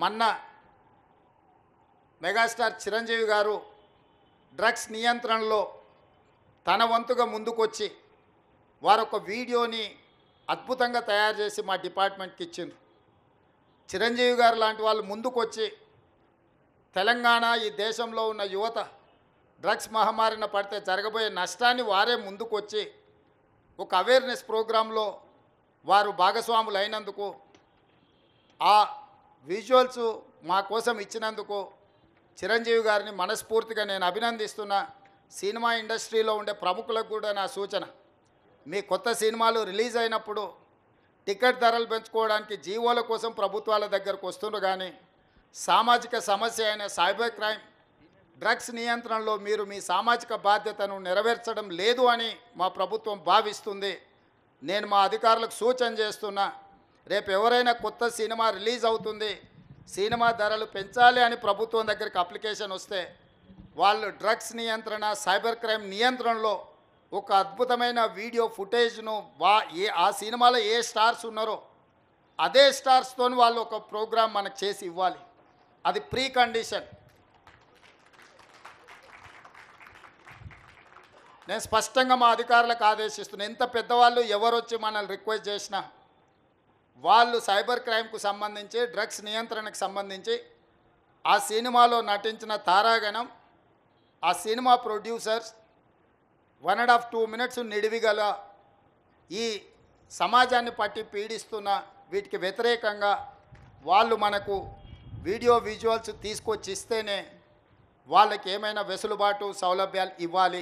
మొన్న మెగాస్టార్ చిరంజీవి గారు డ్రగ్స్ నియంత్రణలో తన వంతుగా ముందుకొచ్చి వారొక వీడియోని అద్భుతంగా తయారు చేసి మా డిపార్ట్మెంట్కి ఇచ్చిండ్రు. చిరంజీవి గారు లాంటి వాళ్ళు ముందుకొచ్చి తెలంగాణ ఈ దేశంలో ఉన్న యువత డ్రగ్స్ మహమ్మారిన పడితే జరగబోయే నష్టాన్ని వారే ముందుకొచ్చి ఒక అవేర్నెస్ ప్రోగ్రాంలో వారు భాగస్వాములు అయినందుకు, ఆ విజువల్స్ మా కోసం ఇచ్చినందుకు చిరంజీవి గారిని మనస్ఫూర్తిగా నేను అభినందిస్తున్నా. సినిమా ఇండస్ట్రీలో ఉండే ప్రముఖులకు కూడా నా సూచన, మీ కొత్త సినిమాలు రిలీజ్ అయినప్పుడు టికెట్ ధరలు పెంచుకోవడానికి జీవోల కోసం ప్రభుత్వాల దగ్గరకు వస్తున్నారు, కానీ సామాజిక సమస్య అయిన సైబర్ క్రైమ్ డ్రగ్స్ నియంత్రణలో మీరు మీ సామాజిక బాధ్యతను నెరవేర్చడం లేదు అని మా ప్రభుత్వం భావిస్తుంది. నేను మా అధికారులకు సూచన చేస్తున్నా, రేపు ఎవరైనా కొత్త సినిమా రిలీజ్ అవుతుంది, సినిమా ధరలు పెంచాలి అని ప్రభుత్వం దగ్గరికి అప్లికేషన్ వస్తే వాళ్ళు డ్రగ్స్ నియంత్రణ సైబర్ క్రైమ్ నియంత్రణలో ఒక అద్భుతమైన వీడియో ఫుటేజ్ను ఆ సినిమాలో ఏ స్టార్స్ ఉన్నారో అదే స్టార్స్తో వాళ్ళు ఒక ప్రోగ్రాం మనకు చేసి ఇవ్వాలి. అది ప్రీ కండిషన్. నేను స్పష్టంగా మా అధికారులకు ఆదేశిస్తున్నాను, ఎంత పెద్దవాళ్ళు ఎవరు వచ్చి మనల్ని రిక్వెస్ట్ చేసినా వాళ్ళు సైబర్ క్రైమ్కు సంబంధించి డ్రగ్స్ నియంత్రణకు సంబంధించి ఆ సినిమాలో నటించిన తారాగణం, ఆ సినిమా ప్రొడ్యూసర్స్ 1.5-2 minutes నిడివిగల ఈ సమాజాన్ని పట్టి పీడిస్తున్న వీటికి వ్యతిరేకంగా వాళ్ళు మనకు వీడియో విజువల్స్ తీసుకొచ్చి ఇస్తేనే వాళ్ళకి ఏమైనా వెసులుబాటు సౌలభ్యాలు ఇవ్వాలి.